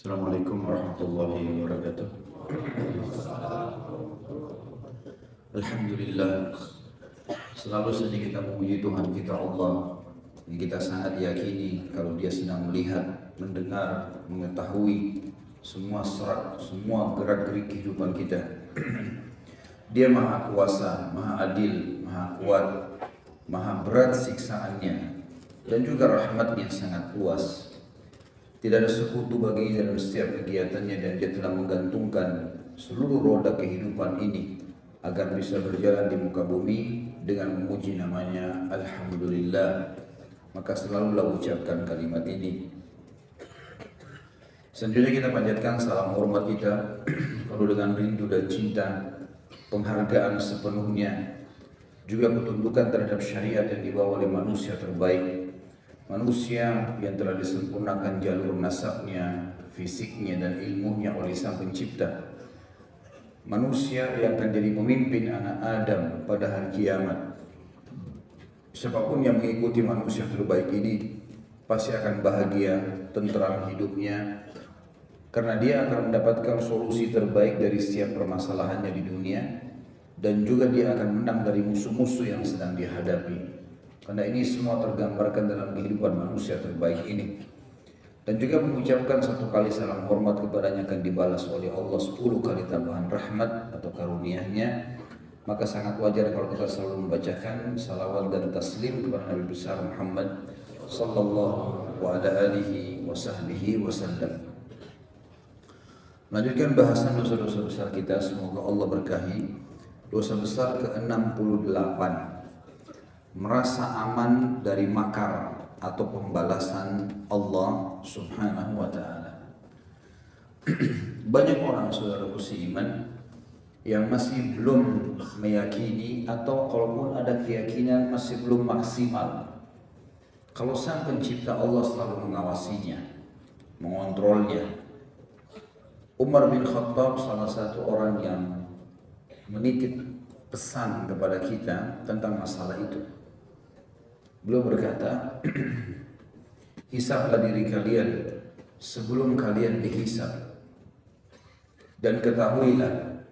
Assalamualaikum warahmatullahi wabarakatuh. Alhamdulillah, selalu saja kita memuji Tuhan kita Allah yang kita sangat yakini kalau Dia sedang melihat, mendengar, mengetahui semua serat, semua gerak-gerik kehidupan kita. Dia maha kuasa, maha adil, maha kuat, maha berat siksaannya, dan juga rahmatnya sangat luas. Tidak ada sekutu baginya dalam setiap kegiatannya, dan Dia telah menggantungkan seluruh roda kehidupan ini agar bisa berjalan di muka bumi dengan memuji namanya Alhamdulillah. Maka selalulah ucapkan kalimat ini. Selanjutnya kita panjatkan salam hormat kita penuh dengan rindu dan cinta, penghargaan sepenuhnya, juga ketundukan terhadap syariat yang dibawa oleh manusia terbaik, manusia yang telah disempurnakan jalur nasabnya, fisiknya dan ilmunya oleh Sang Pencipta. Manusia yang akan jadi pemimpin anak Adam pada hari kiamat. Siapapun yang mengikuti manusia terbaik ini pasti akan bahagia, tentram hidupnya, karena dia akan mendapatkan solusi terbaik dari setiap permasalahannya di dunia, dan juga dia akan menang dari musuh-musuh yang sedang dihadapi. Karena ini semua tergambarkan dalam kehidupan manusia terbaik ini. Dan juga mengucapkan satu kali salam hormat kepadanya akan dibalas oleh Allah 10 kali tambahan rahmat atau karunia-Nya. Maka sangat wajar kalau kita selalu membacakan salawat dan taslim kepada Nabi besar Muhammad sallallahu alaihi wasallam. Melanjutkan bahasan dosa-dosa besar kita, semoga Allah berkahi. Dosa besar ke-68, merasa aman dari makar atau pembalasan Allah Subhanahu wa ta'ala. Banyak orang, saudaraku seiman, yang masih belum meyakini, atau kalaupun ada keyakinan masih belum maksimal kalau Sang Pencipta Allah selalu mengawasinya, mengontrolnya. Umar bin Khattab salah satu orang yang menitip pesan kepada kita tentang masalah itu. Beliau berkata, hisablah diri kalian sebelum kalian dihisab, dan ketahuilah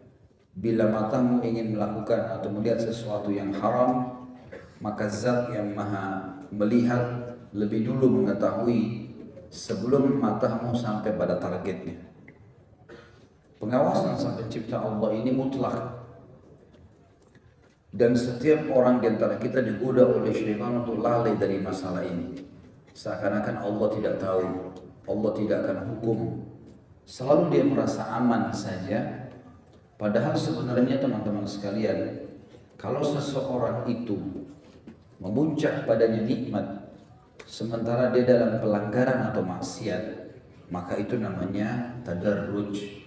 bila matamu ingin melakukan atau melihat sesuatu yang haram, maka Zat yang maha melihat lebih dulu mengetahui sebelum matamu sampai pada targetnya. Pengawasan Sang Pencipta Allah ini mutlak. Dan setiap orang di antara kita digoda oleh syaitan untuk lalai dari masalah ini. Seakan-akan Allah tidak tahu, Allah tidak akan hukum. Selalu dia merasa aman saja. Padahal sebenarnya teman-teman sekalian, kalau seseorang itu memuncak padanya nikmat, sementara dia dalam pelanggaran atau maksiat, maka itu namanya tadarruj.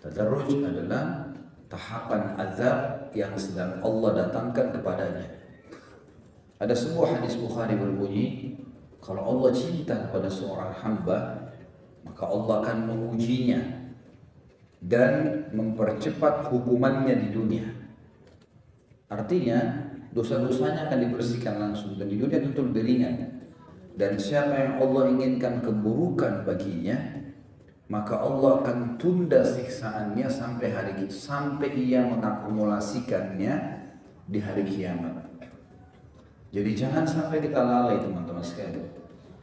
Tadarruj adalah tahapan azab yang sedang Allah datangkan kepadanya. Ada sebuah hadis Bukhari berbunyi, kalau Allah cinta kepada seorang hamba, maka Allah akan mengujinya dan mempercepat hukumannya di dunia. Artinya dosa-dosanya akan dibersihkan langsung, dan di dunia tentu lebih ringan. Dan siapa yang Allah inginkan keburukan baginya, maka Allah akan tunda siksaannya sampai ia mengakumulasikannya di hari kiamat. Jadi jangan sampai kita lalai, teman-teman sekalian.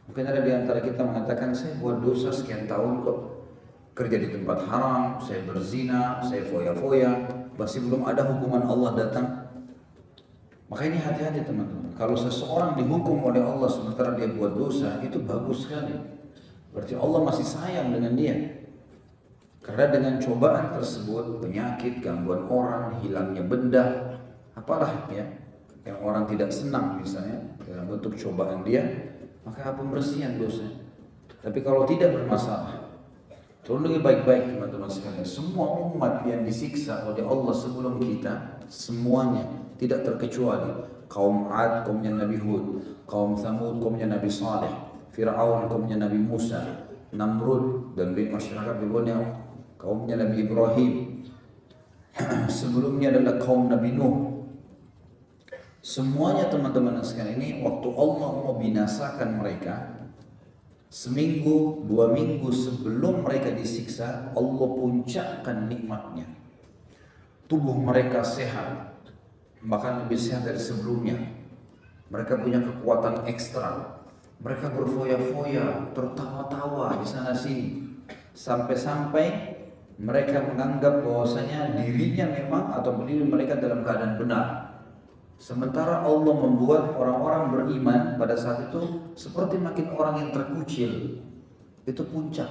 Mungkin ada di antara kita mengatakan, saya buat dosa sekian tahun kok, kerja di tempat haram, saya berzina, saya foya-foya, masih belum ada hukuman Allah datang. Maka ini hati-hati, teman-teman. Kalau seseorang dihukum oleh Allah sementara dia buat dosa, itu bagus sekali. Berarti Allah masih sayang dengan dia. Karena dengan cobaan tersebut, penyakit, gangguan orang, hilangnya benda, apalah ya, yang orang tidak senang misalnya dalam bentuk cobaan dia, maka pembersihan dosa. Tapi kalau tidak bermasalah, tolong lebih baik-baik teman-teman sekalian. Semua umat yang disiksa oleh Allah sebelum kita, semuanya tidak terkecuali. Kaum Ad, kaumnya Nabi Hud, kaum Thamud, kaumnya Nabi Saleh, Fir'aun, kaumnya Nabi Musa, Namrud, dan masyarakat Babilonia, kaumnya Nabi Ibrahim. Sebelumnya adalah kaum Nabi Nuh. Semuanya teman-teman sekalian ini, waktu Allah mau binasakan mereka, seminggu, 2 minggu sebelum mereka disiksa, Allah puncakkan nikmatnya. Tubuh mereka sehat, bahkan lebih sehat dari sebelumnya. Mereka punya kekuatan ekstra. Mereka berfoya-foya, tertawa-tawa di sana sini. Sampai-sampai mereka menganggap bahwasanya dirinya memang atau diri mereka dalam keadaan benar. Sementara Allah membuat orang-orang beriman pada saat itu seperti makin orang yang terkucil. Itu puncak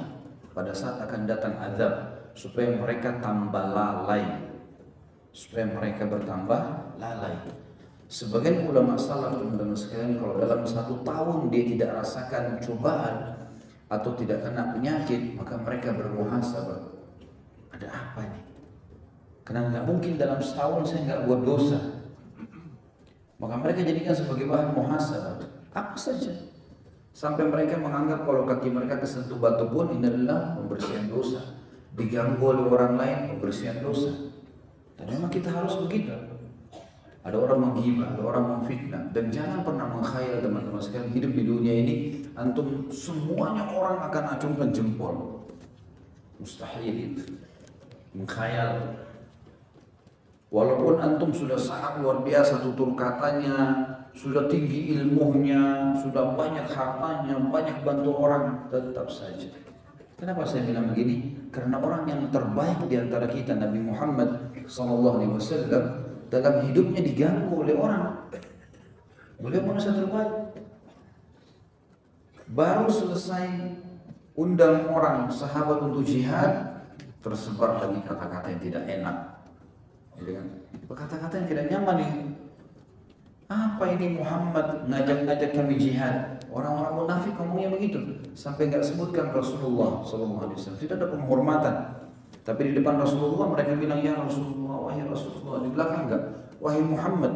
pada saat akan datang azab, supaya mereka tambah lalai, supaya mereka bertambah lalai. Sebagian ulama salaf, teman-teman sekalian, kalau dalam 1 tahun dia tidak rasakan cobaan atau tidak kena penyakit, maka mereka bermuhasabah. Ada apa ini? Karena nggak mungkin dalam setahun saya nggak buat dosa. Maka mereka jadikan sebagai bahan muhasabah apa saja, sampai mereka menganggap kalau kaki mereka kesentuh batu pun ini adalah pembersihan dosa, diganggu oleh orang lain pembersihan dosa. Dan memang kita harus begitu. Ada orang menghina, ada orang memfitnah, dan jangan pernah mengkhayal teman-teman sekalian, hidup di dunia ini antum semuanya orang akan acungkan jempol. Mustahil itu, mengkhayal. Walaupun antum sudah sangat luar biasa tutur katanya, sudah tinggi ilmunya, sudah banyak hartanya, banyak bantu orang, tetap saja. Kenapa saya bilang begini? Karena orang yang terbaik di antara kita, Nabi Muhammad SAW, dalam hidupnya diganggu oleh orang. Beliau manusia terbaik. Baru selesai undang orang sahabat untuk jihad, tersebar lagi kata-kata yang tidak enak. Kata-kata yang tidak nyaman nih. Apa ini Muhammad ngajak-ngajak kami jihad? Orang-orang munafik ngomongnya begitu, sampai nggak sebutkan Rasulullah SAW. Tidak ada penghormatan. Tapi di depan Rasulullah mereka bilang ya Rasulullah, wahai Rasulullah. Di belakang enggak, wahai Muhammad.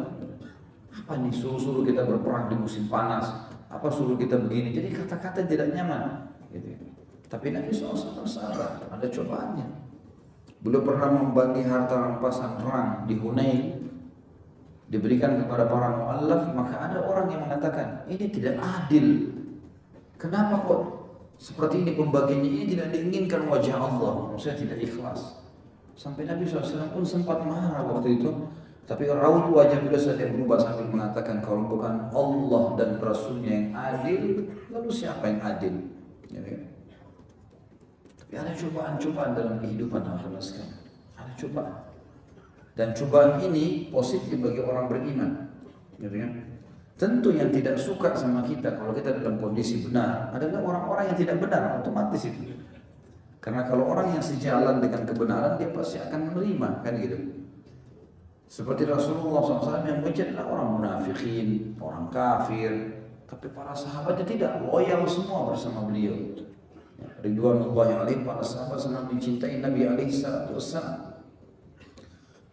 Apa nih suruh-suruh kita berperang di musim panas? Apa suruh kita begini? Jadi kata-kata tidak nyaman. Gitu. Tapi Nabi SAW sabar, ada cobaannya. Beliau pernah membagi harta rampasan perang di Hunain, diberikan kepada para mu'allaf, maka ada orang yang mengatakan ini tidak adil. Kenapa kok seperti ini pembagiannya? Ini tidak diinginkan wajah Allah, maksudnya tidak ikhlas. Sampai Nabi SAW pun sempat marah waktu itu, tapi raut wajah beliau saja berubah sambil mengatakan kalau bukan Allah dan Rasulnya yang adil, lalu siapa yang adil? Tapi ada cobaan-cobaan dalam kehidupan teman-teman sekalian. Ada cobaan. Dan cobaan ini positif bagi orang beriman. Gitu kan? Tentu yang tidak suka sama kita kalau kita dalam kondisi benar adalah orang-orang yang tidak benar, otomatis itu. Karena kalau orang yang sejalan dengan kebenaran dia pasti akan menerima, kan gitu. Seperti Rasulullah SAW yang benci adalah orang munafikin, orang kafir, tapi para sahabatnya tidak, loyal semua bersama beliau. Ridwanullahi alaihim, para sahabat sangat mencintai Nabi alaihi salatu wassalam.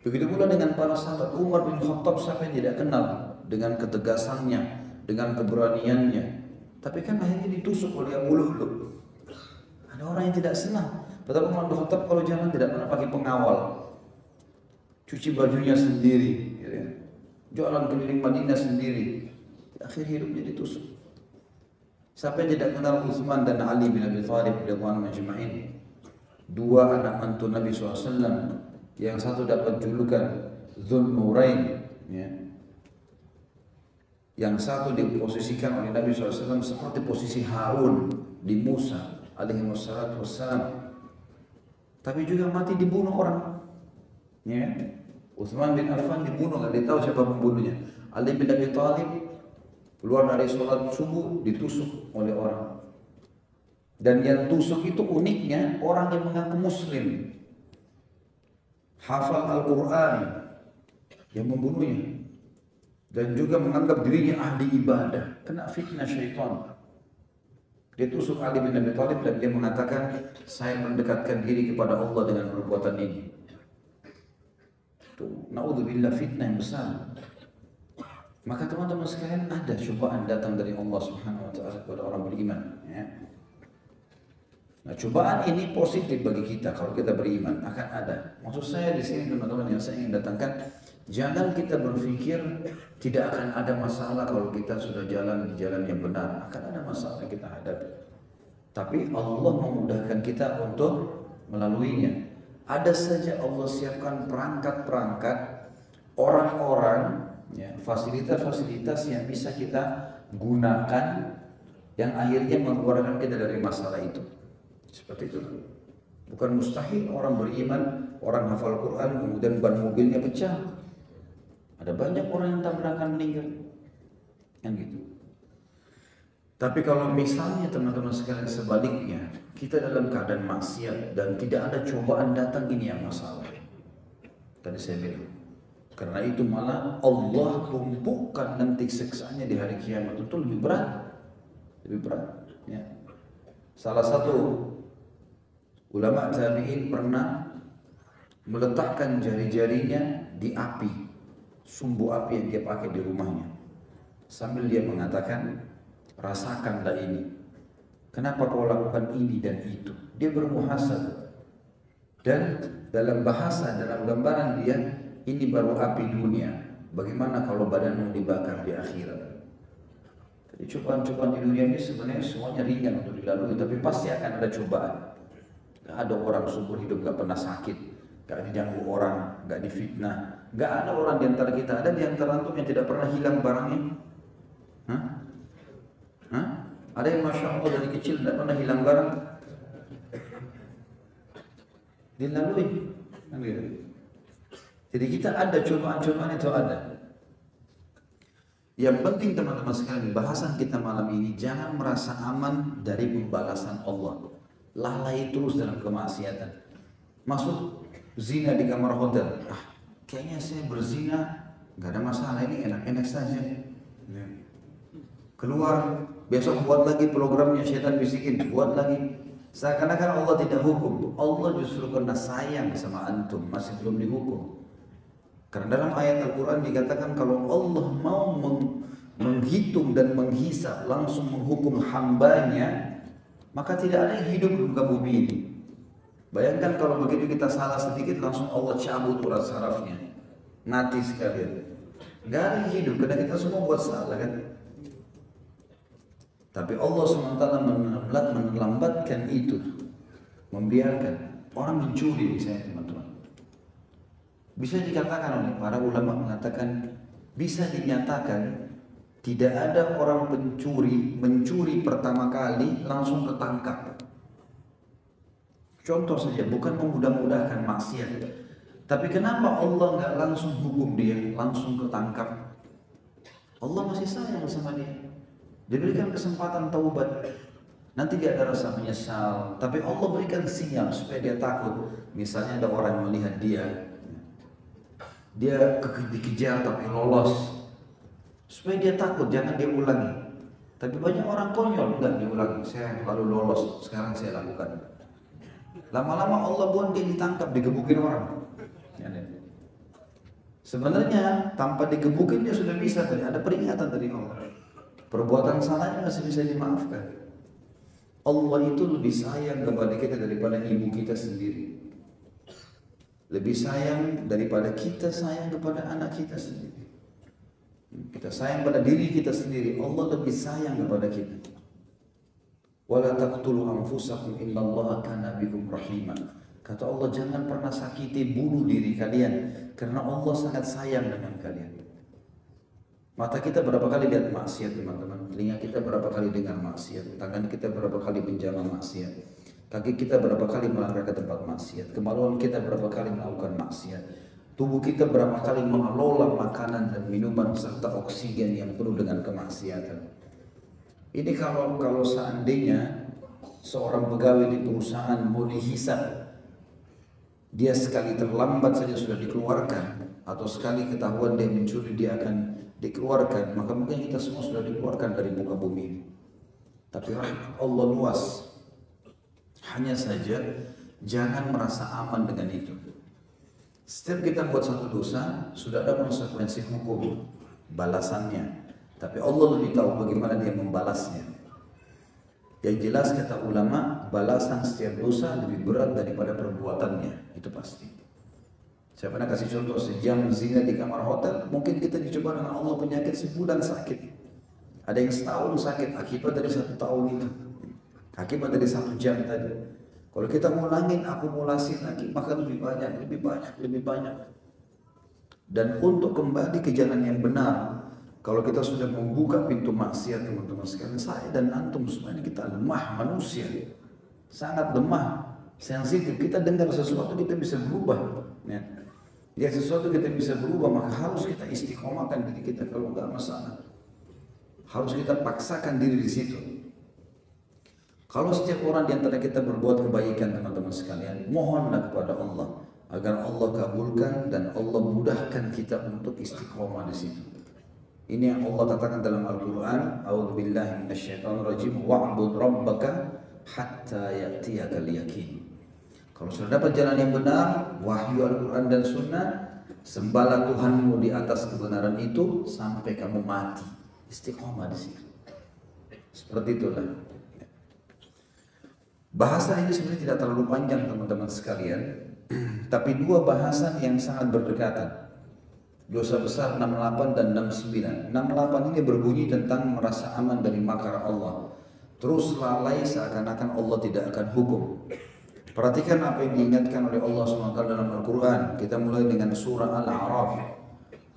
Begitu pula dengan para sahabat. Umar bin Khattab, siapa yang tidak kenal dengan ketegasannya, dengan keberaniannya. Tapi kan akhirnya ditusuk oleh Abu Lu'lu'. Ada orang yang tidak senang. Padahal Umar bin Khattab kalau jalan tidak pernah pakai pengawal, cuci bajunya sendiri, jalan keliling Madinah sendiri. Akhir hidupnya ditusuk. Siapa yang tidak kenal Utsman dan Ali bin Abi Thalib radhiyallahu anhum ajma'in? 2 anak mantu Nabi SAW, yang satu dapat julukan Dzun Nurain, ya. Yang satu diposisikan oleh Nabi SAW seperti posisi Harun di Musa alaihi wassalatu wassalam. Tapi juga mati dibunuh orang, ya. Utsman bin Affan dibunuh, nggak ditahu siapa pembunuhnya. Ali bin Abi Thalib keluar dari sholat subuh ditusuk oleh orang. Dan yang tusuk itu uniknya orang yang mengaku muslim, hafal Al-Quran, yang membunuhnya. Dan juga menganggap dirinya ahli ibadah, kena fitnah syaitan. Dia tusuk Ali bin Abi Thalib dan dia mengatakan, saya mendekatkan diri kepada Allah dengan perbuatan ini. Naudzubillah, fitnah yang besar. Maka teman-teman sekalian, ada cobaan datang dari Allah Subhanahu wa taala kepada orang beriman, ya. Nah, cobaan ini positif bagi kita kalau kita beriman, akan ada. Maksud saya di sini teman-teman yang saya ingin datangkan, jangan kita berpikir tidak akan ada masalah kalau kita sudah jalan di jalan yang benar. Akan ada masalah yang kita hadapi. tapi Allah memudahkan kita untuk melaluinya. Ada saja Allah siapkan perangkat-perangkat, orang-orang, ya, fasilitas-fasilitas yang bisa kita gunakan, yang akhirnya mengeluarkan kita dari masalah itu. Seperti itu. Bukan mustahil orang beriman, orang hafal Quran, kemudian ban mobilnya pecah. Ada banyak orang yang tabrakan meninggal. Yang gitu. Tapi kalau misalnya teman-teman sekalian sebaliknya, kita dalam keadaan maksiat dan tidak ada cobaan datang, ini yang masalah. Tadi saya bilang, karena itu malah Allah tumpukan nanti siksaannya di hari kiamat itu lebih berat, ya. Salah satu ulama tabi'in pernah meletakkan jari-jarinya di api, sumbu api yang dia pakai di rumahnya, sambil dia mengatakan, rasakanlah ini. Kenapa kau lakukan ini dan itu? Dia bermuhasabah. Dan dalam bahasa, dalam gambaran dia, ini baru api dunia. Bagaimana kalau badanmu dibakar di akhirat? Jadi cobaan-cobaan di dunia ini sebenarnya semuanya ringan untuk dilalui, tapi pasti akan ada cobaan. Gak ada orang seumur hidup gak pernah sakit, gak diganggu orang, gak difitnah. Gak ada orang di antara kita, ada di antara antum yang tidak pernah hilang barangnya? Hah? Ada yang Masya Allah dari kecil tidak pernah hilang barang? Dilalui. Jadi kita ada cobaan-cobaan itu ada. Yang penting teman-teman sekalian, bahasan kita malam ini, jangan merasa aman dari pembalasan Allah. Lalai terus dalam kemaksiatan. Masuk zina di kamar hotel. Kayaknya saya berzina, gak ada masalah, ini enak-enak saja. Keluar, besok buat lagi programnya, syaitan bisikin, buat lagi. Seakan-akan Allah tidak hukum. Allah justru karena sayang sama antum, masih belum dihukum. Karena dalam ayat Al-Quran dikatakan kalau Allah mau menghitung dan menghisap, langsung menghukum hambanya, maka tidak ada yang hidup di muka bumi ini. Bayangkan kalau begitu kita salah sedikit, langsung Allah cabut urat sarafnya, mati sekalian. Gak ada yang hidup, karena kita semua buat salah kan. Tapi Allah SWT menelambatkan itu, membiarkan orang mencuri misalnya teman-teman. Bisa dikatakan oleh para ulama mengatakan, bisa dinyatakan tidak ada orang mencuri pertama kali langsung ketangkap. Contoh saja, bukan memudah-mudahkan maksiat, tapi kenapa Allah nggak langsung hukum dia, langsung ketangkap? Allah masih sayang sama dia. Diberikan kesempatan taubat, nanti dia ada rasa menyesal, tapi Allah berikan sinyal supaya dia takut. Misalnya ada orang melihat dia dikejar tapi lolos, supaya dia takut, jangan dia ulangi. Tapi banyak orang konyol, enggak diulangi, saya lalu lolos, sekarang saya lakukan. Lama-lama Allah buat dia ditangkap, digebukin orang. Sebenarnya tanpa digebukin dia sudah bisa, ada peringatan dari Allah. Perbuatan salahnya masih bisa dimaafkan. Allah itu lebih sayang kepada kita daripada ibu kita sendiri. Lebih sayang daripada kita sayang kepada anak kita sendiri. Kita sayang pada diri kita sendiri, Allah lebih sayang kepada kita. Wala taqtulu anfusakum innallaha kana bikum rahima. Kata Allah, jangan pernah sakiti, bunuh diri kalian, karena Allah sangat sayang dengan kalian. Mata kita berapa kali lihat maksiat teman-teman, telinga kita berapa kali dengar maksiat, tangan kita berapa kali menjamah maksiat, kaki kita berapa kali melangkah ke tempat maksiat, kemaluan kita berapa kali melakukan maksiat, tubuh kita berapa kali mengelola makanan dan minuman serta oksigen yang penuh dengan kemaksiatan. Ini kalau seandainya seorang pegawai di perusahaan mau dihisap, dia sekali terlambat saja sudah dikeluarkan, atau sekali ketahuan dia mencuri dia akan dikeluarkan, maka mungkin kita semua sudah dikeluarkan dari muka bumi ini. Tapi rahmat Allah luas. Hanya saja jangan merasa aman dengan itu. Setiap kita buat satu dosa, sudah ada konsekuensi hukum, balasannya. Tapi Allah lebih tahu bagaimana dia membalasnya. Yang jelas kata ulama, balasan setiap dosa lebih berat daripada perbuatannya, itu pasti. Saya pernah kasih contoh, sejam zina di kamar hotel, mungkin kita dicoba dengan Allah penyakit sebulan sakit. Ada yang setahun sakit akibat dari 1 tahun itu. Akibat dari 1 jam tadi. Kalau kita ngulangin akumulasi lagi, maka lebih banyak, lebih banyak, lebih banyak. Dan untuk kembali ke jalan yang benar, kalau kita sudah membuka pintu maksiat, teman-teman sekalian, saya dan antum semuanya kita lemah manusia, sangat lemah, sensitif. Kita dengar sesuatu kita bisa berubah, ya. Lihat sesuatu kita bisa berubah, maka harus kita istiqomahkan diri kita. Kalau enggak masalah, harus kita paksakan diri di situ. Kalau setiap orang di antara kita berbuat kebaikan, teman-teman sekalian, mohonlah kepada Allah agar Allah kabulkan dan Allah mudahkan kita untuk istiqomah di situ. Ini yang Allah katakan dalam Al-Quran, A'udzubillahi minasyaitonirrajim, wa'bud rabbaka hatta ya'tiyakal yaqin. Kalau sudah dapat jalan yang benar, wahyu Al-Quran dan Sunnah, sembahlah Tuhanmu di atas kebenaran itu sampai kamu mati. Istiqomah di situ. Seperti itulah. Bahasan ini sebenarnya tidak terlalu panjang, teman-teman sekalian, tapi 2 bahasan yang sangat berdekatan. Dosa besar 68 dan 69. 68 ini berbunyi tentang merasa aman dari makar Allah. Terus lalai seakan-akan Allah tidak akan hukum. Perhatikan apa yang diingatkan oleh Allah SWT dalam Al-Quran. Kita mulai dengan surah Al-A'raf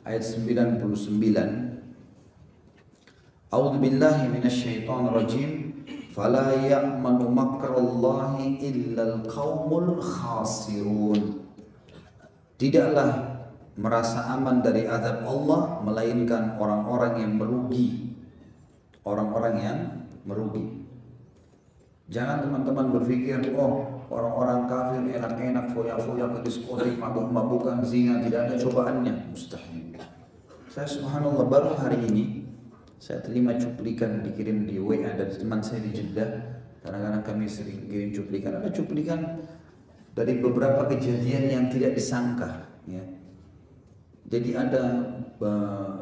ayat 99. A'udzu billahi minasyaitonir rajim. Fala ya'manu makrallahi illal qaumul khasirun. Tidaklah merasa aman dari azab Allah melainkan orang-orang yang merugi. Orang-orang yang merugi. Jangan teman-teman berpikir, oh orang-orang kafir enak-enak foya-foya ke diskotik, mabuk-mabukan, zina, tidak ada cobaannya. Mustahil. Saya subhanallah baru hari ini saya terima cuplikan dikirim di WA dari teman saya di Jeddah. Kadang-kadang kami sering kirim cuplikan. Ada cuplikan dari beberapa kejadian yang tidak disangka, ya. Jadi ada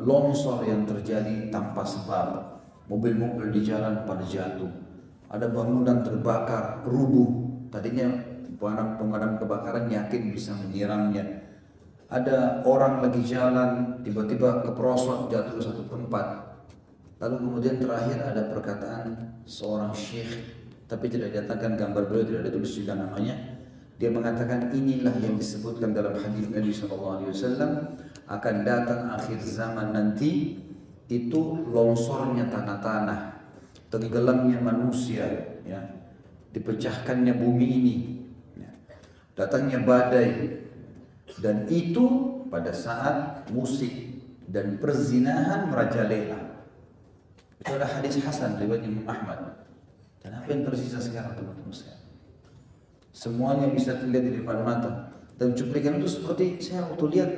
longsor yang terjadi tanpa sebab, mobil-mobil di jalan pada jatuh, ada bangunan terbakar, rubuh. Tadinya pemadam kebakaran yakin bisa menyiramnya. Ada orang lagi jalan, tiba-tiba keprosot jatuh ke satu tempat. Lalu kemudian terakhir ada perkataan seorang syekh, tapi tidak dinyatakan gambar beliau, tidak ada tulis juga namanya. Dia mengatakan inilah yang disebutkan dalam hadis Nabi SAW, akan datang akhir zaman nanti, itu longsornya tanah-tanah, tenggelamnya manusia, ya, dipecahkannya bumi ini, ya, datangnya badai, dan itu pada saat musik dan perzinahan merajalela. Itu adalah hadis Hasan riwayat Imam Ahmad. Dan apa yang tersisa sekarang, teman-teman sekalian? Semuanya bisa terlihat di depan mata. Dan cuplikan itu seperti saya waktu lihat,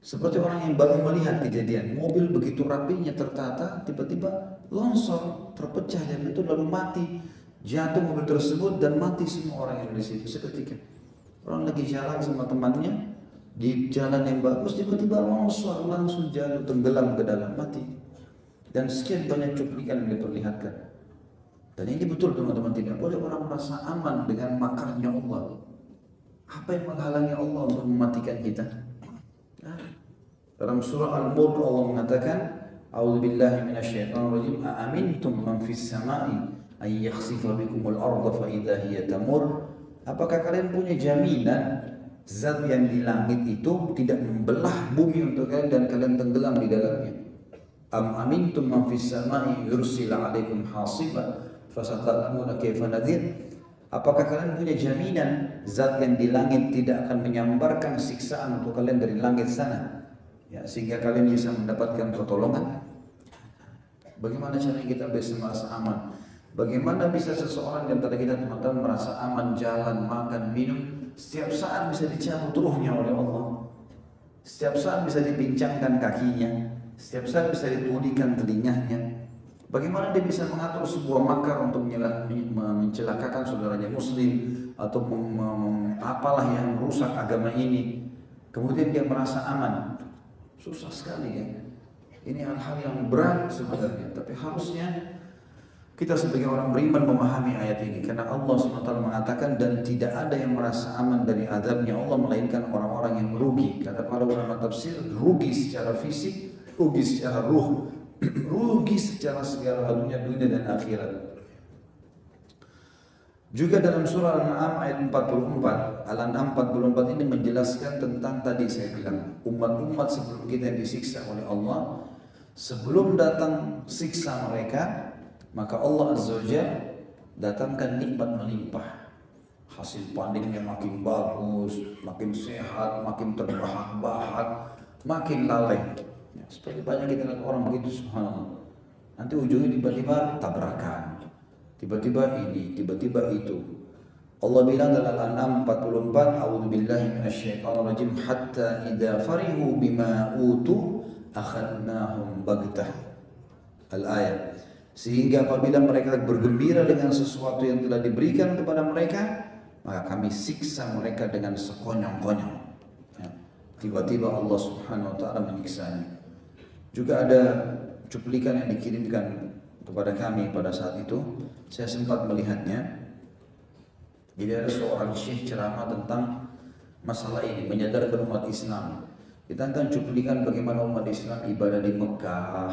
seperti orang yang baru melihat kejadian. Mobil begitu rapinya tertata, tiba-tiba longsor, terpecah dan itu lalu mati. Jatuh mobil tersebut dan mati semua orang yang di situ seketika. Orang lagi jalan sama temannya di jalan yang bagus, tiba-tiba longsor, langsung jatuh, tenggelam ke dalam, mati. Dan sekian banyak cuplikan yang diperlihatkan. Dan ini betul teman-teman, tidak boleh orang merasa aman dengan makarnya Allah. Apa yang menghalangi Allah untuk mematikan kita? Nah, dalam surah Al-Mulk Allah mengatakan, A'udzubillahi minasyaitonirrajim, a'amintum man fis sama'i ay yakhsifa bikumul arda fa idza hiya tamur. Apakah kalian punya jaminan zat yang di langit itu tidak membelah bumi untuk kalian dan kalian tenggelam di dalamnya? Am amintum man fis sama'i yursila 'alaikum hasiba fasata'lamuna kaifa nadhir. Apakah kalian punya jaminan zat yang di langit tidak akan menyambarkan siksaan untuk kalian dari langit sana, ya, sehingga kalian bisa mendapatkan pertolongan? Bagaimana caranya kita bisa merasa aman? Bagaimana bisa seseorang di antara kita, teman-teman, merasa aman jalan, makan, minum, setiap saat bisa dicabut ruhnya oleh Allah, setiap saat bisa dipincangkan kakinya, setiap saat bisa ditulikan telinganya. Bagaimana dia bisa mengatur sebuah makar untuk mencelakakan saudaranya muslim atau apalah yang merusak agama ini, kemudian dia merasa aman? Susah sekali, ya. Ini hal-hal yang berat sebenarnya, tapi harusnya kita sebagai orang beriman memahami ayat ini, karena Allah SWT mengatakan, dan tidak ada yang merasa aman dari azabnya Allah melainkan orang-orang yang merugi. Kata para ulama tafsir, rugi secara fisik, rugi secara ruh, rugi secara segala dunia dan akhirat. Juga dalam surah Al-An'am ayat 44, Al-An'am 44 ini menjelaskan tentang tadi saya bilang, umat-umat sebelum kita disiksa oleh Allah, sebelum datang siksa mereka, maka Allah Azza wa Jalla datangkan nikmat melimpah. Hasil panennya makin bagus, makin sehat, makin terbahak-bahak, makin lalai. Ya, seperti banyak kita lihat orang begitu, subhanallah. Nanti ujungnya tiba-tiba tabrakan. Tiba-tiba ini, tiba-tiba itu. Allah bilang dalam Al-An'am 44, A'udzubillahi minasyaitonirrajim, hatta idza farihu bima utu akhadnahum baghtah. Al-ayat. Sehingga apabila mereka bergembira dengan sesuatu yang telah diberikan kepada mereka, maka kami siksa mereka dengan sekonyong-konyong. Ya. Tiba-tiba Allah Subhanahu wa taala menyiksanya. Juga ada cuplikan yang dikirimkan kepada kami pada saat itu, saya sempat melihatnya. Jadi ada seorang syekh ceramah tentang masalah ini, menyadarkan umat Islam. Kita akan cuplikan bagaimana umat Islam ibadah di Mekah,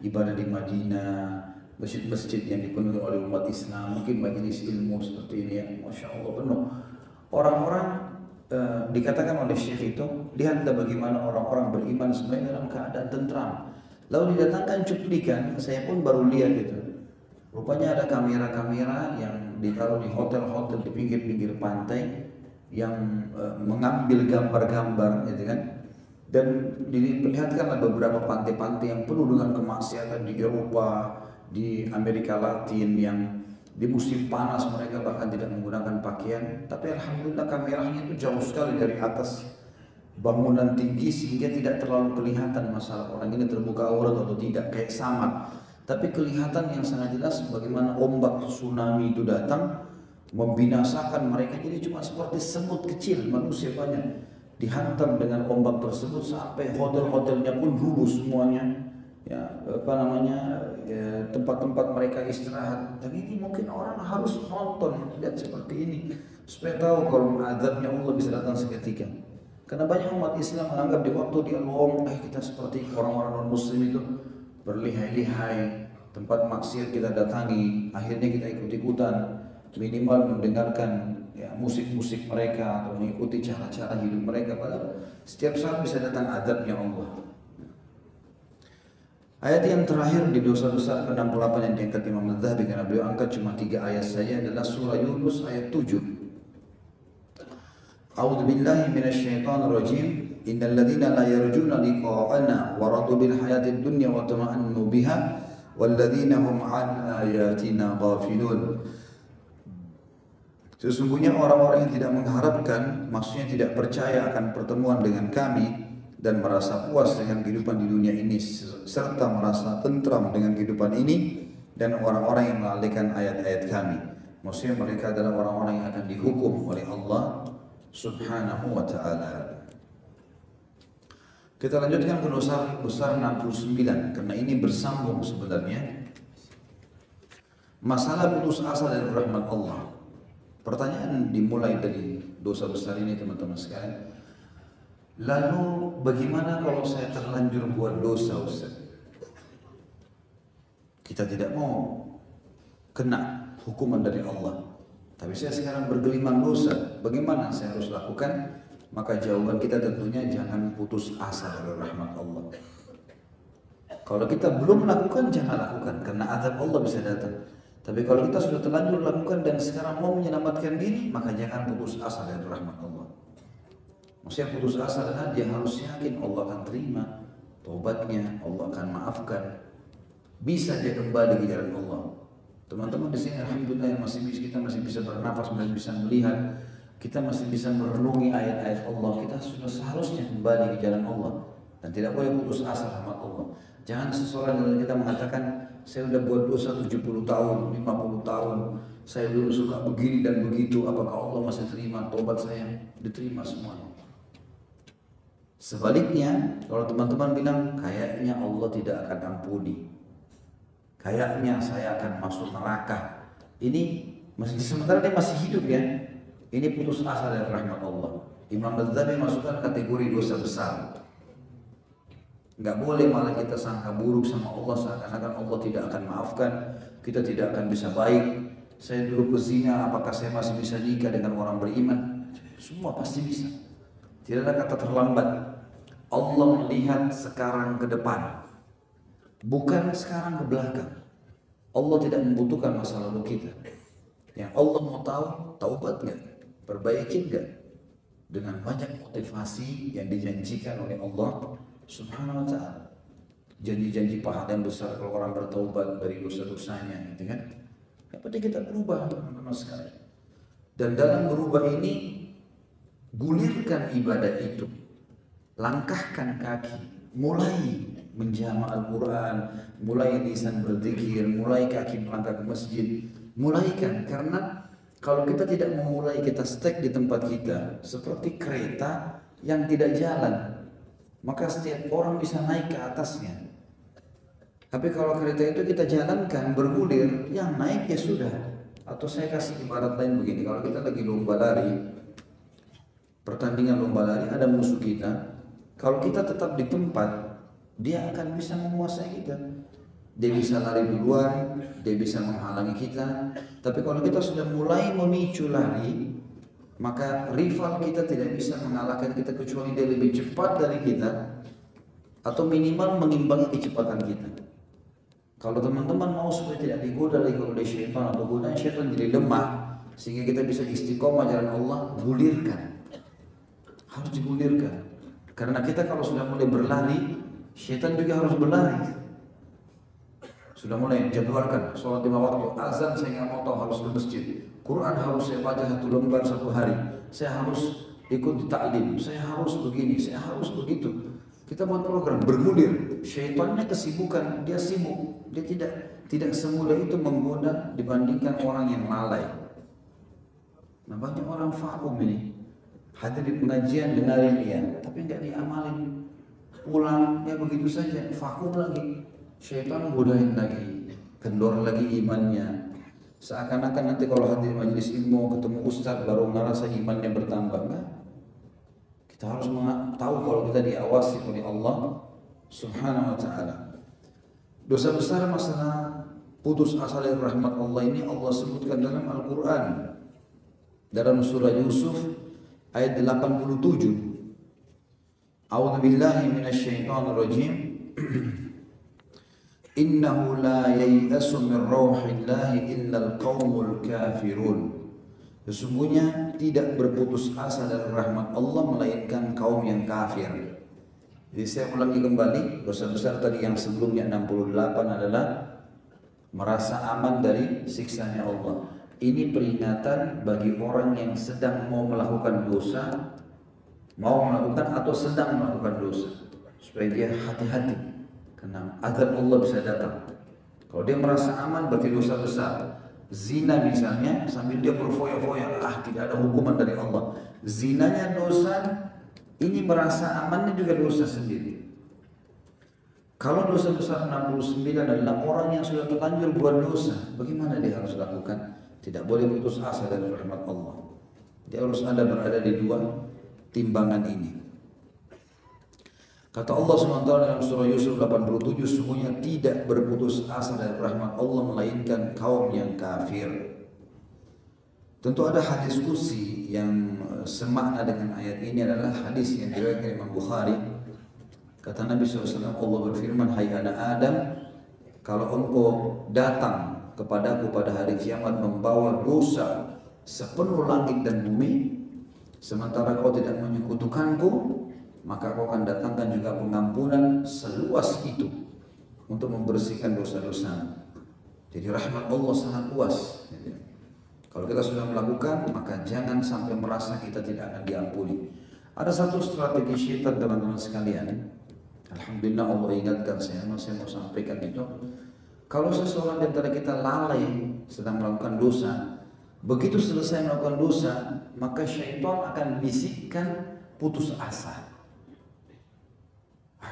ibadah di Madinah, masjid-masjid yang dipenuhi oleh umat Islam, mungkin majelis ilmu seperti ini ya, Masya Allah penuh. Orang-orang dikatakan oleh syekh itu, lihatlah bagaimana orang-orang beriman sebenarnya dalam keadaan tentram. Lalu didatangkan cuplikan, saya pun baru lihat itu. Rupanya ada kamera-kamera yang ditaruh di hotel-hotel di pinggir-pinggir pantai yang mengambil gambar-gambar, gitu kan. Dan diperlihatkanlah beberapa pantai-pantai yang penuh dengan kemaksiatan di Eropa, di Amerika Latin, yang di musim panas mereka bahkan tidak menggunakan pakaian. Tapi alhamdulillah kameranya itu jauh sekali dari atas bangunan tinggi sehingga tidak terlalu kelihatan masalah orang ini terbuka aurat atau tidak, kayak samar. Tapi kelihatan yang sangat jelas bagaimana ombak tsunami itu datang membinasakan mereka. Jadi cuma seperti semut kecil, manusia banyak dihantam dengan ombak tersebut sampai hotel-hotelnya pun rubuh semuanya. Ya, tempat-tempat mereka istirahat. Dan ini mungkin orang harus nonton lihat seperti ini supaya tahu kalau azabnya Allah bisa datang seketika. Karena banyak umat Islam menganggap di waktu dia ngomong, kita seperti orang-orang non-muslim itu berlihai-lihai, tempat maksiat kita datangi, akhirnya kita ikut-ikutan, minimal mendengarkan ya, musik-musik mereka atau mengikuti cara-cara hidup mereka. Padahal setiap saat bisa datang azabnya Allah. Ayat yang terakhir di dosa besar ke-68 yang diangkat Imam Al-Dhahabi, karena beliau angkat cuma 3 ayat saja, adalah surah Yunus ayat 7. A'udzu billahi minasyaitonir rajim. Innal ladzina la yarjuna liqa'ana wa radu bil hayatid dunya wa tama'annu biha wal ladzina hum an ayatina ghafilun. Sesungguhnya orang-orang yang tidak mengharapkan, maksudnya tidak percaya akan pertemuan dengan kami dan merasa puas dengan kehidupan di dunia ini serta merasa tentram dengan kehidupan ini, dan orang-orang yang melalaikan ayat-ayat kami. Maksudnya mereka adalah orang-orang yang akan dihukum oleh Allah Subhanahu wa ta'ala. Kita lanjutkan ke dosa besar 69, karena ini bersambung sebenarnya. Masalah putus asa dari rahmat Allah. Pertanyaan dimulai dari dosa besar ini teman-teman sekalian. Lalu bagaimana kalau saya terlanjur buat dosa, Ustaz? Kita tidak mau kena hukuman dari Allah, tapi saya sekarang bergelimang dosa, bagaimana saya harus lakukan? Maka jawaban kita tentunya jangan putus asa dari rahmat Allah. Kalau kita belum lakukan, jangan lakukan, karena azab Allah bisa datang. Tapi kalau kita sudah terlanjur lakukan dan sekarang mau menyelamatkan diri, maka jangan putus asa dari rahmat Allah. Maksudnya putus asa adalah dia harus yakin Allah akan terima taubatnya, Allah akan maafkan, bisa dia kembali ke jalan Allah. Teman-teman di sini alhamdulillah kita masih bisa bernafas, masih bisa melihat, kita masih bisa merenungi ayat-ayat Allah. Kita sudah seharusnya kembali ke jalan Allah dan tidak boleh putus asa rahmat Allah. Jangan seseorang dari kita mengatakan, saya sudah buat dosa 70 tahun, 50 tahun, saya dulu suka begini dan begitu, apakah Allah masih terima taubat saya? Diterima semuanya. Sebaliknya, kalau teman-teman bilang, kayaknya Allah tidak akan ampuni, kayaknya saya akan masuk neraka, ini masih sementara dia masih hidup ya, ini putus asa dari rahmat Allah. Imam Al-Dhahabi masukkan kategori dosa besar. Nggak boleh malah kita sangka buruk sama Allah, seakan-akan Allah tidak akan maafkan, kita tidak akan bisa baik. Saya dulu pezina, apakah saya masih bisa nikah dengan orang beriman? Semua pasti bisa. Tidak ada kata terlambat. Allah melihat sekarang ke depan, bukan sekarang ke belakang. Allah tidak membutuhkan masa lalu kita. Yang Allah mau tahu, taubat nggak, perbaiki nggak, dengan banyak motivasi yang dijanjikan oleh Allah Subhanahu Wa Taala. Janji-janji pahala yang besar kalau orang bertaubat dari dosa-dosanya, gitu kan? Yang penting kita berubah, teman-teman sekalian. Dan dalam berubah ini, gulirkan ibadah itu, langkahkan kaki, mulai menjama Al-Quran, mulai lisan berzikir, mulai kaki melangkah ke masjid, mulaikan. Karena kalau kita tidak memulai, kita stuck di tempat kita seperti kereta yang tidak jalan, maka setiap orang bisa naik ke atasnya. Tapi kalau kereta itu kita jalankan bergulir, yang naik ya sudah. Atau saya kasih ibarat lain begini, kalau kita lagi lomba lari, pertandingan lomba lari, ada musuh kita. Kalau kita tetap di tempat, dia akan bisa menguasai kita. Dia bisa lari duluan, dia bisa menghalangi kita. Tapi kalau kita sudah mulai memicu lari, maka rival kita tidak bisa mengalahkan kita kecuali dia lebih cepat dari kita, atau minimal mengimbangi kecepatan kita. Kalau teman-teman mau supaya tidak digoda lagi oleh syaitan atau godaan syaitan jadi lemah, sehingga kita bisa istiqomah jalan Allah, gulirkan. Harus digulirkan. Karena kita kalau sudah mulai berlari, syaitan juga harus berlari. Sudah mulai jadwalkan sholat 5 waktu, azan saya nggak mau tahu, harus ke masjid. Quran harus saya baca 1 lembar 1 hari. Saya harus ikut di taklim, saya harus begini, saya harus begitu. Kita buat program bergulir. Syaitannya kesibukan, dia sibuk, dia tidak semudah itu menggoda dibandingkan orang yang lalai. Nah, banyak orang vakum ini, hadir di pengajian dengarin dia, tapi nggak diamalin. Pulang ya begitu saja, vakum lagi. Syaitan godain lagi, kendor lagi imannya. Seakan-akan nanti kalau hadir majelis ilmu ketemu ustaz baru ngerasa imannya bertambah. Enggak. Kita harus tahu kalau kita diawasi oleh Allah Subhanahu Wa Taala. Dosa besar masalah putus asa dari rahmat Allah ini Allah sebutkan dalam Al-Quran, dalam surah Yusuf ayat 87. A'udzubillahi minasyaitonirrajim. Innahu la yai'asu min rauhillahi illal qaumul kafirun. Sesungguhnya tidak berputus asa dari rahmat Allah melainkan kaum yang kafir. Jadi saya ulangi kembali, dosa besar tadi yang sebelumnya 68 adalah merasa aman dari siksanya Allah. Ini peringatan bagi orang yang sedang mau melakukan dosa, mau melakukan atau sedang melakukan dosa, supaya dia hati-hati, karena azab Allah bisa datang. Kalau dia merasa aman berarti dosa besar. Zina misalnya, sambil dia berfoya-foya, tidak ada hukuman dari Allah. Zinanya dosa, ini merasa amannya juga dosa sendiri. Kalau dosa besar 69 adalah orang yang sudah terlanjur buat dosa, bagaimana dia harus lakukan? Tidak boleh putus asa dari rahmat Allah. Dia harus berada di 2 timbangan ini. Kata Allah SWT dalam surah Yusuf 87, sesungguhnya tidak berputus asa dari rahmat Allah melainkan kaum yang kafir. Tentu ada hadis qudsi yang semakna dengan ayat ini, adalah hadis yang diriwayatkan Imam Bukhari. Kata Nabi SAW, Allah berfirman, hai anak Adam, kalau engkau datang kepadaku pada hari kiamat membawa dosa sepenuh langit dan bumi, sementara kau tidak menyekutukanku, maka kau akan datangkan juga pengampunan seluas itu untuk membersihkan dosa-dosa. Jadi rahmat Allah sangat luas. Kalau kita sudah melakukan, maka jangan sampai merasa kita tidak akan diampuni. Ada satu strategi syaitan teman-teman sekalian. Alhamdulillah Allah ingatkan saya mau sampaikan itu. Kalau seseorang di antara kita lalai sedang melakukan dosa, begitu selesai melakukan dosa, maka syaitan akan bisikkan putus asa.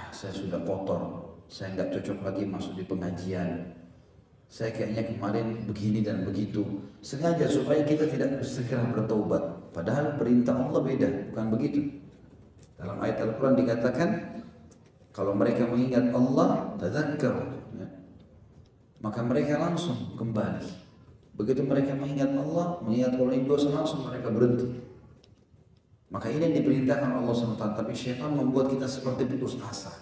Saya sudah kotor, saya nggak cocok lagi masuk di pengajian. Saya kayaknya kemarin begini dan begitu. Sengaja supaya kita tidak segera bertaubat. Padahal perintah Allah beda, bukan begitu. Dalam ayat Al-Quran dikatakan, kalau mereka mengingat Allah, tadzakkaru, ya, maka mereka langsung kembali. Begitu mereka mengingat Allah, mengingat kalau ini dosa, langsung mereka berhenti. Maka ini yang diperintahkan Allah SWT. Tapi syaitan membuat kita seperti putus asa.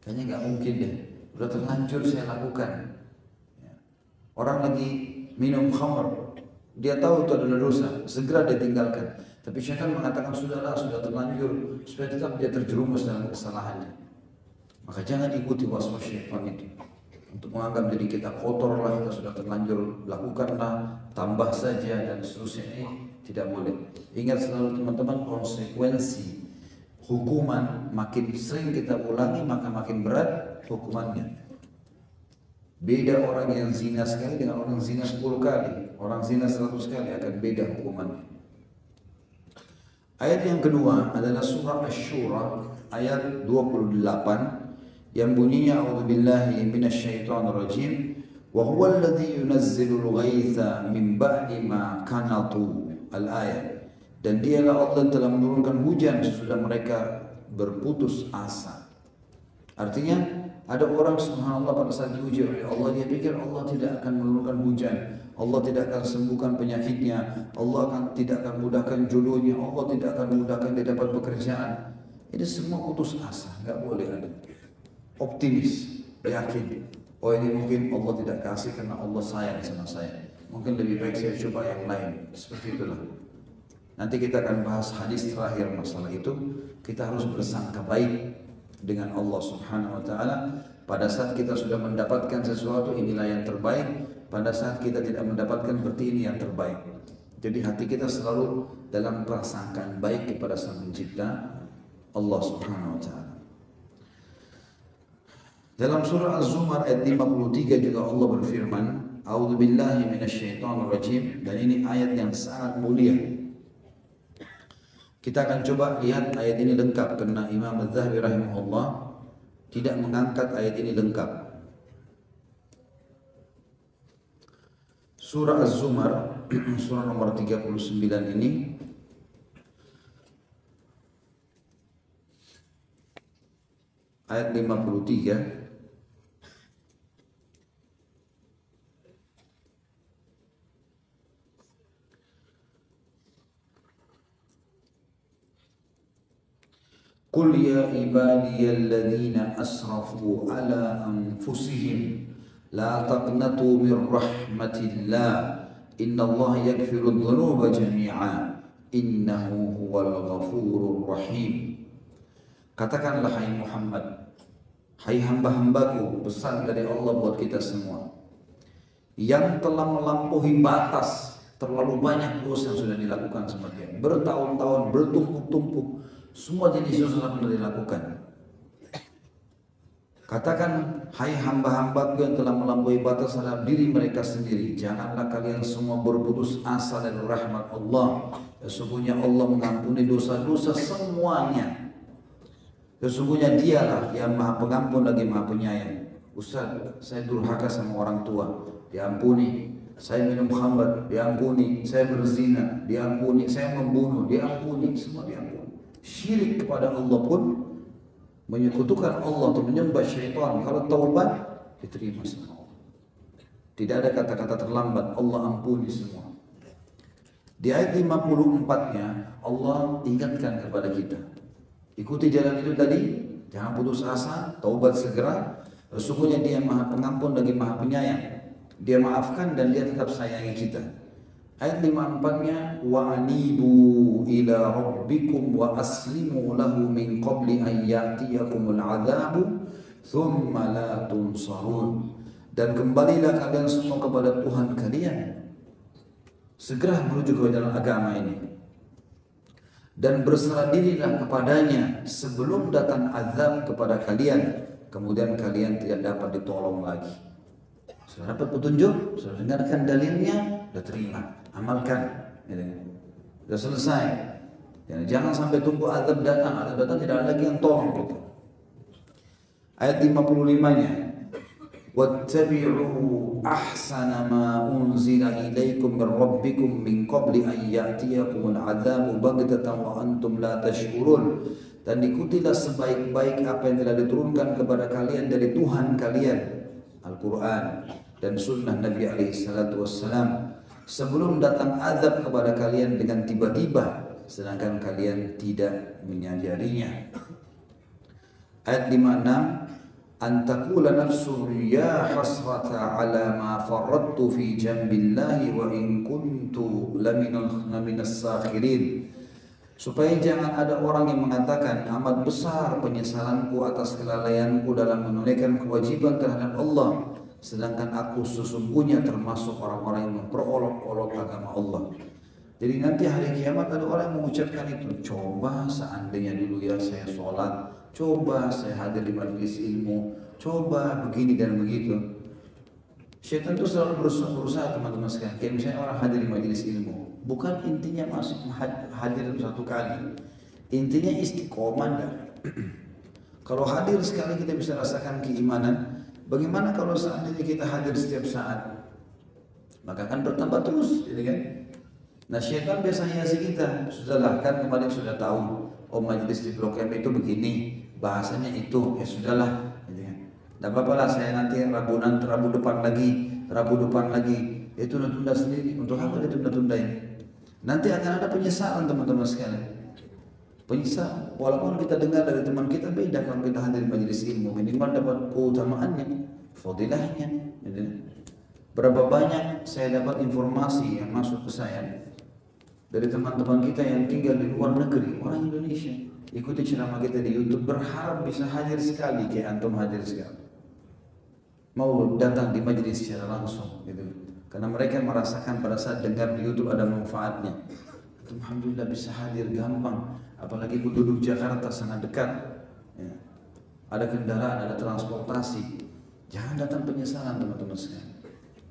Kayaknya nggak mungkin deh, udah terlanjur saya lakukan. Orang lagi minum khamr, dia tahu itu adalah dosa, segera dia tinggalkan. Tapi syaitan mengatakan sudahlah, sudah terlanjur, supaya tetap dia terjerumus dalam kesalahannya. Maka jangan ikuti waswas syaitan itu. Untuk menganggap diri kita kotor lah, kita sudah terlanjur, lakukanlah, tambah saja dan seterusnya. Ini tidak boleh. Ingat selalu teman-teman, konsekuensi hukuman makin sering kita ulangi maka makin berat hukumannya. Beda orang yang zina sekali dengan orang zina 10 kali, orang zina 100 kali akan beda hukumannya. Ayat yang kedua adalah surah Asy-Syura ayat 28 yang bunyinya a'udzubillahi minasyaitonirrajim wa huwal ladzi yunazzilul ghaitha min ba'di ma qanatu al-ayat, dan dialah Allah yang telah menurunkan hujan sesudah mereka berputus asa. Artinya ada orang subhanallah pada saat diuji oleh Allah, dia pikir Allah tidak akan menurunkan hujan, Allah tidak akan sembuhkan penyakitnya, Allah tidak akan mudahkan jodohnya, Allah tidak akan mudahkan dia dapat pekerjaan. Ini semua putus asa, nggak boleh ada. Optimis, yakin, oh ini mungkin Allah tidak kasih karena Allah sayang sama saya, mungkin lebih baik saya coba yang lain. Seperti itulah. Nanti kita akan bahas hadis terakhir masalah itu. Kita harus bersangka baik dengan Allah Subhanahu wa taala. Pada saat kita sudah mendapatkan sesuatu, inilah yang terbaik. Pada saat kita tidak mendapatkan, berarti ini yang terbaik. Jadi hati kita selalu dalam prasangkaan baik kepada Sang Pencipta Allah Subhanahu wa taala. Dalam surah Az-Zumar ayat 53 juga Allah berfirman, a'udzubillahi minasyaitonirrajim, dan ini ayat yang sangat mulia. Kita akan coba lihat ayat ini lengkap karena Imam Az-Zahabi rahimahullah tidak mengangkat ayat ini lengkap. Surah Az-Zumar surah nomor 39 ini ayat 53. Qul ya ibadiyalladzina asrafu ala anfusihim la taqnatu min rahmatillah innallaha yaghfirudz dzunuba jami'a innahu huwal ghafurur rahim. Katakanlah hai Muhammad, hai hamba-hambaku, pesan dari Allah buat kita semua yang telah melampaui batas, terlalu banyak dosa yang sudah dilakukan sama dia, bertahun-tahun, bertumpuk-tumpuk, semua jenis dosa sudah dilakukan. Katakan, hai hamba-hambaku yang telah melampaui batas terhadap diri mereka sendiri, janganlah kalian semua berputus asa dari rahmat Allah. Sesungguhnya Allah mengampuni dosa-dosa semuanya. Sesungguhnya dialah yang maha pengampun lagi maha penyayang. Ustaz, saya durhaka sama orang tua, diampuni. Saya minum khamr, diampuni. Saya berzina, diampuni. Saya membunuh, diampuni. Semua diampuni. Syirik kepada Allah pun, menyekutukan Allah atau menyembah syaitan, kalau taubat diterima sama Allah. Tidak ada kata-kata terlambat, Allah ampuni semua. Di ayat 54-nya Allah ingatkan kepada kita, ikuti jalan itu tadi, jangan putus asa, taubat segera. Sesungguhnya Dia maha pengampun lagi maha penyayang. Dia maafkan dan Dia tetap sayangi kita. Ayat 54-nya, wa anibu ila rabbikum wa aslimu lahu min qabli an ya'tiyakumul adzabu thumma la tunsarun. Dan kembalilah kalian semua kepada Tuhan kalian, segera menuju ke dalam agama ini, dan berserah dirilah kepadanya sebelum datang azab kepada kalian, kemudian kalian tidak dapat ditolong lagi. Sudah dapat petunjuk, sudah dengarkan dalilnya, sudah terima, amalkan, sudah selesai. Jangan sampai tunggu azab datang tidak ada lagi yang tolong gitu. Ayat 55-nya, wattabi'u ahsana ma unzila ilaikum min rabbikum min qabli an ya'tiyakumul adzabu baghtatan wa antum la tash'urun. Dan ikutilah sebaik-baik apa yang telah diturunkan kepada kalian dari Tuhan kalian, Al-Quran, dan sunnah Nabi SAW sebelum datang azab kepada kalian dengan tiba-tiba sedangkan kalian tidak menyadarinya. Ayat 56, antakula nafsu ya hasrata ala ma farrattu fi jambillahi wa in kuntu laminas sakhirin. Supaya jangan ada orang yang mengatakan amat besar penyesalanku atas kelalaianku dalam menunaikan kewajiban terhadap Allah, sedangkan aku sesungguhnya termasuk orang-orang yang memperolok-olok agama Allah. Jadi nanti hari kiamat ada orang yang mengucapkan itu, coba seandainya dulu ya saya sholat, coba saya hadir di majelis ilmu, coba begini dan begitu. Syaitan itu selalu berusaha teman-teman sekalian. Kayak misalnya orang hadir di majelis ilmu, bukan intinya masuk hadir satu kali, intinya istiqomah dah. Kalau hadir sekali kita bisa rasakan keimanan. Bagaimana kalau seandainya kita hadir setiap saat? Maka akan bertambah terus, gitu kan? Nah, syaitan biasa hiasi kita. Sudahlah, kan kemarin sudah tahu, oh majelis di Blok M itu begini, bahasanya itu, ya sudahlah, gitu kan? Tidak apa-apa lah, saya nanti Rabu depan lagi, itu tunda sendiri. Untuk apa dia tunda-tundain? Nanti akan ada penyesalan teman-teman sekalian. Penyesalan, walaupun kita dengar dari teman kita beda kalau kita hadir di majelis ilmu, minimal dapat keutamaannya, fadilahnya. Gitu. Berapa banyak saya dapat informasi yang masuk ke saya dari teman-teman kita yang tinggal di luar negeri, orang Indonesia, ikuti ceramah kita di YouTube, berharap bisa hadir sekali kayak antum hadir sekali, mau datang di majelis secara langsung, gitu. Karena mereka merasakan pada saat dengar di YouTube ada manfaatnya. Alhamdulillah bisa hadir gampang, apalagi penduduk Jakarta sangat dekat, ya. Ada kendaraan, ada transportasi, jangan datang penyesalan teman-teman sekalian.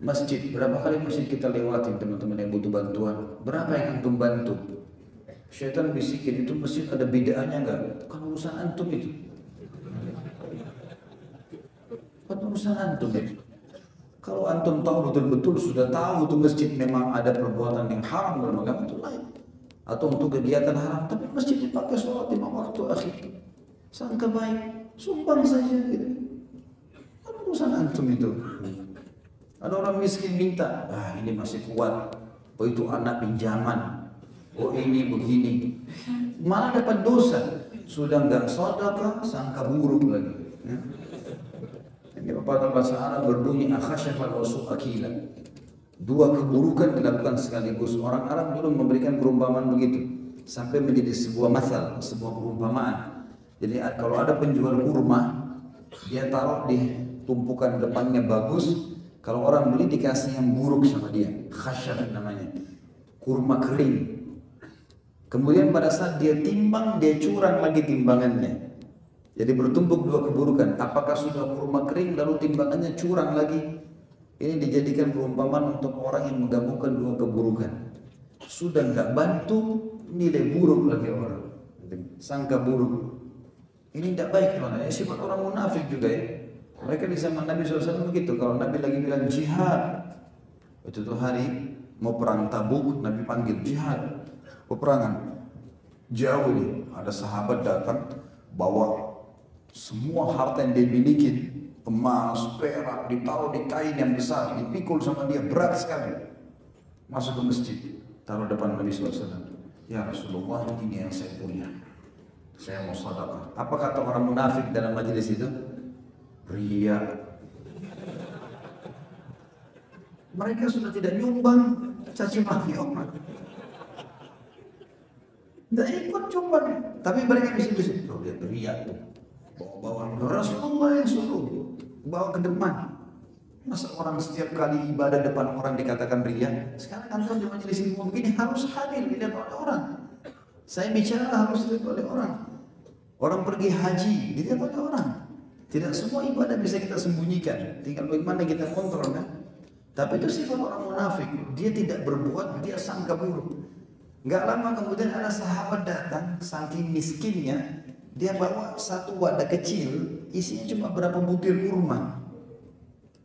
Masjid, berapa kali masjid kita lewatin teman-teman yang butuh bantuan, berapa yang antum bantu? Syaitan bisikin, itu masjid ada bidaannya enggak? Bukan urusan antum itu. Bukan urusan antum itu. Kalau antum tahu betul-betul sudah tahu itu masjid memang ada perbuatan yang haram dalam agama itu lain, atau untuk kegiatan haram, tapi masjid dipakai sholat 5 waktu akhir, sangka baik, sumbang saja gitu. Bukan urusan antum itu. Ada orang miskin minta, ini masih kuat, oh itu anak pinjaman, oh ini begini, malah dapat dosa, sudah nggak sedekah, sangka buruk lagi. Ini pepatah bahasa Arab berbunyi akhasyafal wasu akila. Dua keburukan dilakukan sekaligus. Orang Arab dulu memberikan perumpamaan begitu sampai menjadi sebuah masal, sebuah perumpamaan. Jadi kalau ada penjual kurma, dia taruh di tumpukan depannya bagus. Kalau orang beli dikasih yang buruk sama dia, khasyaf namanya, kurma kering. Kemudian pada saat dia timbang, dia curang lagi timbangannya. Jadi bertumpuk dua keburukan. Apakah sudah kurma kering lalu timbangannya curang lagi? Ini dijadikan perumpamaan untuk orang yang menggabungkan dua keburukan. Sudah nggak bantu, nilai buruk lagi orang, sangka buruk. Ini tidak baik teman-teman. Sifat orang munafik juga ya. Mereka di zaman Nabi SAW begitu. Kalau Nabi lagi bilang jihad, itu tuh hari mau perang Tabuk, Nabi panggil jihad, peperangan. Jauh nih, ada sahabat datang bawa semua harta yang dia miliki, emas, perak, ditaruh di kain yang besar, dipikul sama dia, berat sekali. Masuk ke masjid, taruh depan Nabi SAW. Ya Rasulullah, ini yang saya punya, saya mau sedekah. Apa kata orang munafik dalam majelis itu? Ria. Mereka sudah tidak nyumbang, caci maki orang. Tidak ikut nyumbang, tapi mereka bisa oh, dia ria tuh. Bawa Rasulullah yang suruh bawa ke depan. Masa orang setiap kali ibadah depan orang dikatakan ria? Sekarang antum di majelis ilmu begini harus hadir dilihat oleh orang. Saya bicara harus dilihat oleh orang. Orang pergi haji dilihat oleh orang. Tidak semua ibadah bisa kita sembunyikan, tinggal bagaimana kita kontrol kan. Tapi itu sifat orang munafik, dia tidak berbuat, dia sangka buruk. Nggak lama kemudian ada sahabat datang, saking miskinnya, dia bawa satu wadah kecil, isinya cuma berapa butir kurma.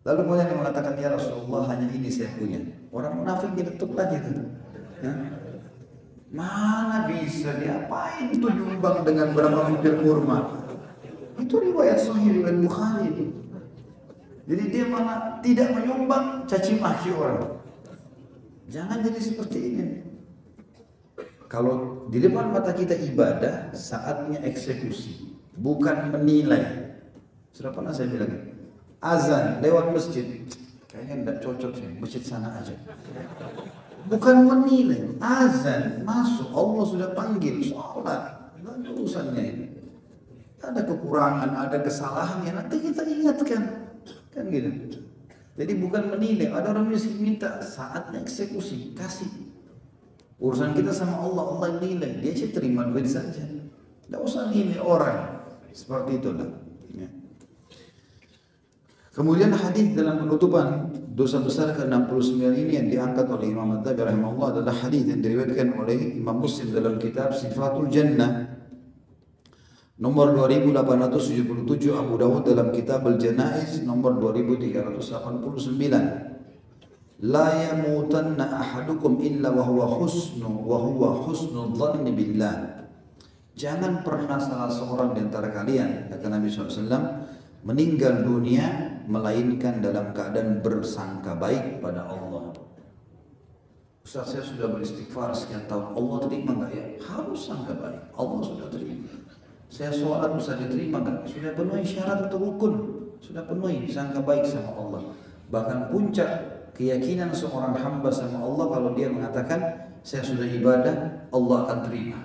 Lalu kemudian dia mengatakan, ya Rasulullah hanya ini saya punya. Orang munafik ditutup lagi tuh. Mana bisa diapain tuh nyumbang dengan berapa butir kurma? Itu riwayat Sahih riwayat Bukhari. Jadi dia malah tidak menyumbang caci maki orang. Jangan jadi seperti ini. Kalau di depan mata kita ibadah, saatnya eksekusi, bukan menilai. Sudah pernah saya bilang, azan lewat masjid, kayaknya tidak cocok sih, masjid sana aja. Bukan menilai, azan masuk, Allah sudah panggil, sholat, dan urusannya ini. Ada kekurangan, ada kesalahan yang nanti kita ingatkan. Kan gitu. Jadi bukan menilai, ada orang miskin minta saatnya eksekusi, kasih. Urusan kita sama Allah, Allah nilai, dia sih terima duit saja. Tidak usah nilai orang. Seperti itulah. Ya. Kemudian hadis dalam penutupan dosa besar ke-69 ini yang diangkat oleh Imam At-Tabi rahimahullah adalah hadis yang diriwayatkan oleh Imam Muslim dalam kitab Sifatul Jannah. Nomor 2877, Abu Dawud dalam kitab Al-Janaiz nomor 2389. La yamutanna ahadukum illa wa huwa husnul dhanni billah. Jangan pernah salah seorang di antara kalian, kata Nabi SAW, meninggal dunia melainkan dalam keadaan bersangka baik pada Allah. Ustaz, saya sudah beristighfar sekian tahun, Allah terima enggak ya? Harus sangka baik, Allah sudah terima. Saya sholat bisa diterima kan? Sudah penuhi syarat atau rukun, sudah penuhi sangka baik sama Allah. Bahkan puncak keyakinan seorang hamba sama Allah kalau dia mengatakan saya sudah ibadah, Allah akan terima.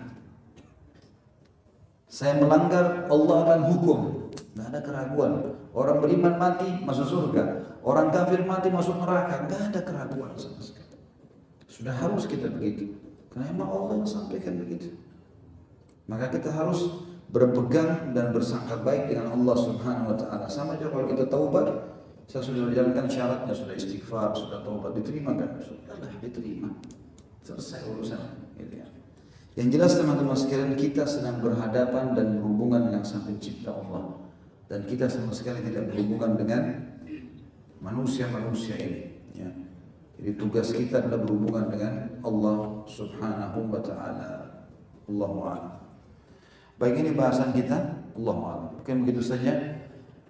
Saya melanggar, Allah akan hukum. Tidak ada keraguan. Orang beriman mati masuk surga, orang kafir mati masuk neraka. Tidak ada keraguan sama sekali. Sudah harus kita begitu. Karena memang Allah yang sampaikan begitu. Maka kita harus berpegang dan bersangka baik dengan Allah Subhanahu wa taala. Sama juga kalau kita taubat, saya sudah menjalankan syaratnya, sudah istighfar, sudah taubat, diterima kan? Sudah diterima. Selesai urusan gitu ya. Yang jelas teman-teman sekalian, kita sedang berhadapan dan berhubungan dengan Sang Pencipta Allah, dan kita sama sekali tidak berhubungan dengan manusia-manusia ini ya. Jadi tugas kita adalah berhubungan dengan Allah Subhanahu wa taala. Allahu a'lam. Baik, ini bahasan kita, Allahu a'lam. Mungkin begitu saja.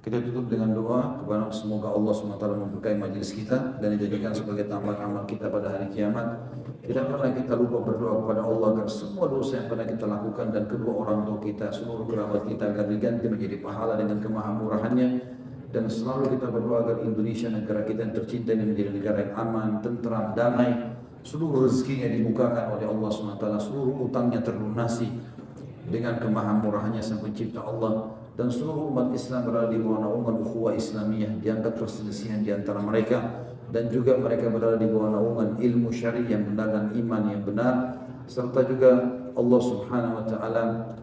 Kita tutup dengan doa kepada semoga Allah SWT memberkahi majelis kita dan dijadikan sebagai tambahan amal kita pada hari kiamat. Tidak pernah kita lupa berdoa kepada Allah agar semua dosa yang pernah kita lakukan dan kedua orang tua kita, seluruh kerabat kita agar diganti menjadi pahala dengan kemahamurahannya. Dan selalu kita berdoa agar Indonesia, negara kita yang tercinta ini menjadi negara yang aman, tentram, damai. Seluruh rezekinya dibukakan oleh Allah SWT, seluruh utangnya terlunasi dengan kemahamurahannya Sang Pencipta Allah, dan seluruh umat Islam berada di bawah naungan ukhuwah Islamiyah, diangkat perselisihan di antara mereka, dan juga mereka berada di bawah naungan ilmu syar'i yang benar dan iman yang benar, serta juga Allah Subhanahu wa taala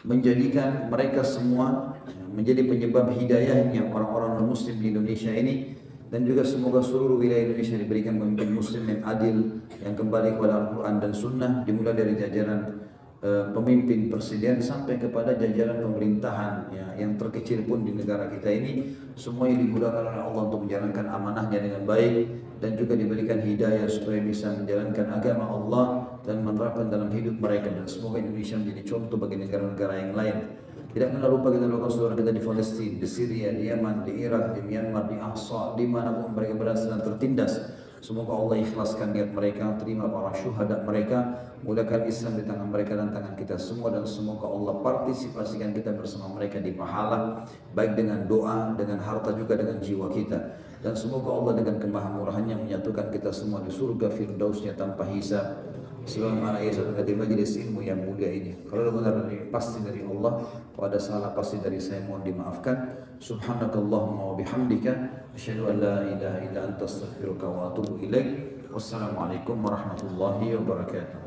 menjadikan mereka semua menjadi penyebab hidayahnya orang-orang non-muslim di Indonesia ini, dan juga semoga seluruh wilayah Indonesia diberikan pemimpin muslim yang adil, yang kembali kepada Al-Quran dan Sunnah, dimulai dari jajaran pemimpin presiden sampai kepada jajaran pemerintahan ya, yang terkecil pun di negara kita ini, semuanya digunakan oleh Allah untuk menjalankan amanahnya dengan baik, dan juga diberikan hidayah supaya bisa menjalankan agama Allah dan menerapkan dalam hidup mereka. Dan semoga Indonesia menjadi contoh bagi negara-negara yang lain. Tidak pernah lupa kita doakan saudara kita di Palestina, di Syria, di Yaman, di Irak, di Myanmar, di Ahsa, di manapun mereka berada sedang tertindas. Semoga Allah ikhlaskan niat mereka, terima para syuhada mereka, mudahkan Islam di tangan mereka dan tangan kita semua, dan semoga Allah partisipasikan kita bersama mereka di pahala, baik dengan doa, dengan harta, juga dengan jiwa kita. Dan semoga Allah dengan kemahamurahannya menyatukan kita semua di surga firdausnya tanpa hisab. Sebagaimana ia satu di majelis ilmu yang mulia ini. Kalau benar pasti dari Allah, kalau ada salah pasti dari saya, mohon dimaafkan. Subhanakallahumma wa bihamdika, asyhadu an la ilaha illa anta, astaghfiruka wa atubu ilaik. Wassalamualaikum warahmatullahi wabarakatuh.